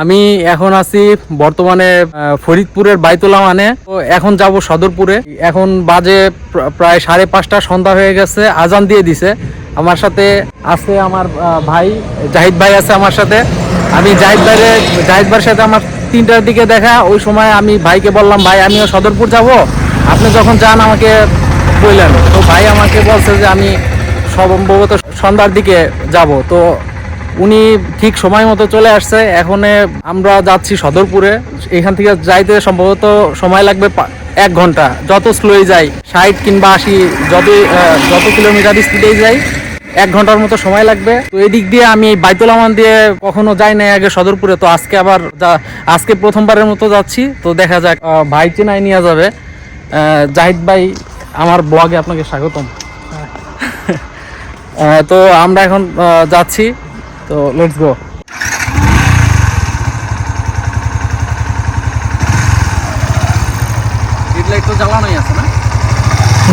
আমি এখন আছি বর্তমানে ফরিদপুরের বাইতুল মানে, তো এখন যাব সদরপুরে। এখন বাজে প্রায় 5:30 সন্ধ্যা হয়ে গেছে, আজান দিয়ে দিছে। আমার সাথে আছে আমার ভাই জাহিদ ভাই আছে আমার সাথে। আমি জাহিদ ভাইয়ের সাথে আমার 3টার দিকে দেখা। ওই সময় আমি ভাইকে বললাম, ভাই আমিও সদরপুর যাব, আপনি যখন যান আমাকে বললেন। তো ভাই আমাকে বলছে যে আমি সম্ভবত সন্ধ্যার দিকে যাব। তো উনি ঠিক সময় মতো চলে আসছে। এখন আমরা যাচ্ছি সদরপুরে। এখান থেকে যাইতে সম্ভবত সময় লাগবে 1 ঘন্টা, যত স্লোই যাই, 60 কিংবা 80, যত কিলোমিটার স্পিডেই যাই 1 ঘন্টার মতো সময় লাগবে। তো এদিক দিয়ে আমি বাইতুল আমান দিয়ে কখনো যাই নাই আগে সদরপুরে, তো আজকে প্রথমবারের মতো যাচ্ছি। তো দেখা যাক, ভাই চেনাই নিয়ে যাবে। জাহিদ ভাই, আমার ব্লগে আপনাকে স্বাগতম। তো আমরা এখন যাচ্ছি, তো লেটস গো। হেডলাইট তো জ্বালানোই আছে না?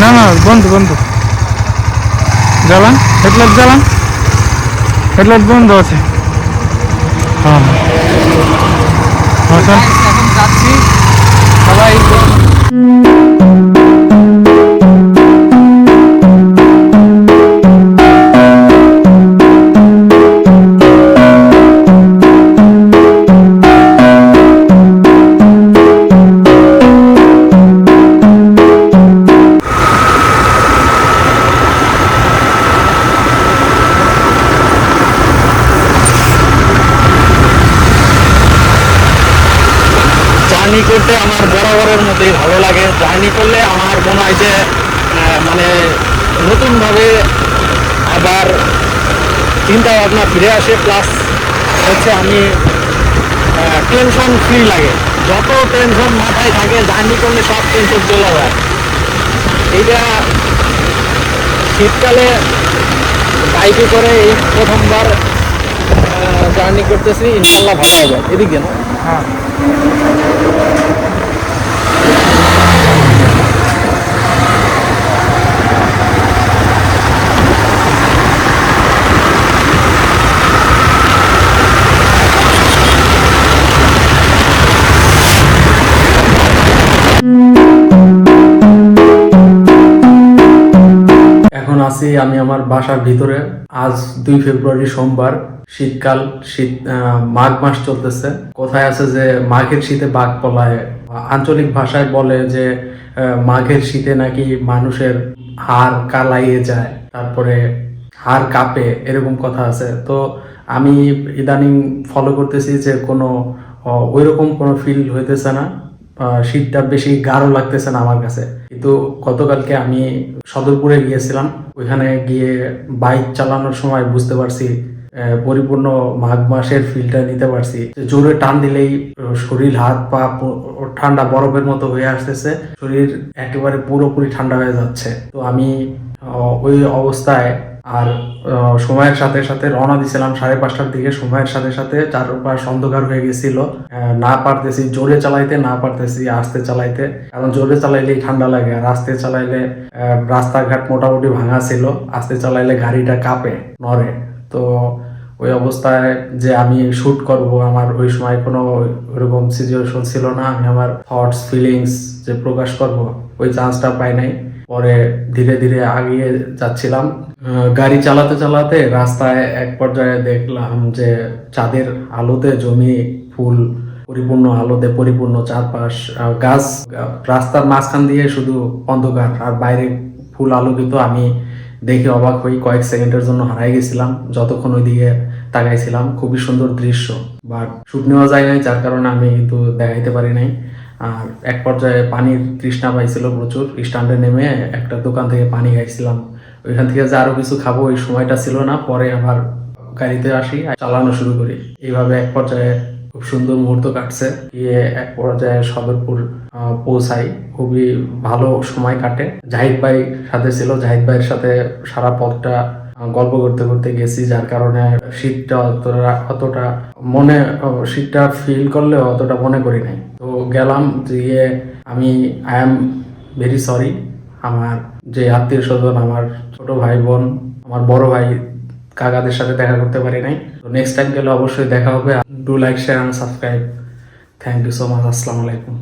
না না, বন্ধ জ্বালান, হেডলাইট বন্ধ আছে। হ্যাঁ এখন যাচ্ছি সবাই। জার্নি করতে আমার বরাবরের মধ্যেই ভালো লাগে। জার্নি করলে আমার মনে হয় যে মানে নতুনভাবে আবার চিন্তা ভাবনা ফিরে আসে। প্লাস হচ্ছে আমি টেনশন ফ্রি লাগে। যত টেনশন মাথায় থাকে জার্নি করলে সব টেনশন চলে যায়। এইটা শীতকালে বাইকে করে এই প্রথমবার জার্নি করতেছি, ইনশাল্লাহ ভালো হবে। এদিকে না? হ্যাঁ। এখন আছি আমি আমার বাসার ভিতরে। আজ 2 ফেব্রুয়ারি সোমবার। শীতকাল, মাঘ মাস চলতেছে। কোথায় আছে যে মাঘের শীতে বাঘ পলায়, আঞ্চলিক ভাষায় বলে যে মাঘের শীতে নাকি মানুষের হাড় কালাইয়ে যায়, তারপরে হাড় কাঁপে, এরকম কথা আছে। তো আমি ইদানিং ফলো করতেছি যে ওইরকম কোনো ফিল হইতেছে না। শীতটা বেশি গাঢ় লাগতেছে না আমার কাছে। কিন্তু গতকালকে আমি সদরপুরে গিয়েছিলাম। ওইখানে গিয়ে বাইক চালানোর সময় বুঝতে পারছি, পরিপূর্ণ মাঘ মাসের ফিলটা নিতে পারছি। জোরে টান দিলেই শরীর, হাত পা ঠান্ডা বরফের মতো হয়ে আসতেছে, শরীর একেবারে পুরোপুরি ঠান্ডা হয়ে যাচ্ছে। তো আমি ওই অবস্থায় আর সময়ের সাথে সাথে রওনা দিছিলাম 5:30টার দিকে। সময়ের সাথে সাথে চারপাশ অন্ধকার হয়ে গেছিল। না পারতেছি জোরে চালাইতে, না পারতেছি আস্তে চালাইতে। কারণ জোরে চালাইলেই ঠান্ডা লাগে, আর আস্তে চালাইলে রাস্তাঘাট মোটামুটি ভাঙা ছিল, আস্তে চালাইলে গাড়িটা কাঁপে, নড়ে। তো ওই অবস্থায় যে আমি শুট করব, আমার ওই সময় কোনো ওরকম সিচুয়েশন ছিল না। আমি আমার থটস, ফিলিংস যে প্রকাশ করব, ওই চান্সটা পাই নাই। পরে ধীরে ধীরে আগিয়ে যাচ্ছিলাম। গাড়ি চালাতে চালাতে রাস্তায় এক পর্যায়ে দেখলাম যে চাঁদের আলোতে জমি ফুল, পরিপূর্ণ আলোতে পরিপূর্ণ চারপাশ গাছ, রাস্তার মাঝখান দিয়ে শুধু অন্ধকার আর বাইরে ফুল আলোকিত। আমি দেখে অবাক হই, কয়েক সেকেন্ডের জন্য হারাই গেছিলাম যতক্ষণ ওইদিকে তাকাইছিলাম। খুবই সুন্দর দৃশ্য, বাট শুট নেওয়া যায় নাই, যার কারণে আমি কিন্তু দেখাইতে পারি নাই। আর এক পর্যায়ে পানির তৃষ্ণা পাইছিল প্রচুর। স্ট্যান্ডে নেমে একটা দোকান থেকে পানি খাইছিলাম। ওইখান থেকে যে আরো কিছু খাবো ওই সময়টা ছিল না। পরে আবার গাড়িতে আসি, চালানো শুরু করি। এইভাবে এক পর্যায়ে খুব সুন্দর মুহূর্ত কাটছে। গিয়ে এক পর্যায়ে সদরপুর পৌঁছাই, খুবই ভালো সময় কাটে। জাহিদ ভাই সাথে ছিল, জাহিদ ভাইয়ের সাথে সারা পথটা গল্প করতে করতে গেছি, যার কারণে শীতটা অতটা শীতটা ফিল করলেও অতটা মনে করি নাই। তো গেলাম, গিয়ে আই এম ভেরি সরি। আমার যে আত্মীয় স্বজন, আমার ছোট ভাই বোন, আমার বড় ভাই কাকাদের সাথে দেখা করতে পারি নাই। নেক্সট টাইম গেলে অবশ্যই দেখা হবে। Do like, share and subscribe. Thank you so much. আসসালামু আলাইকুম।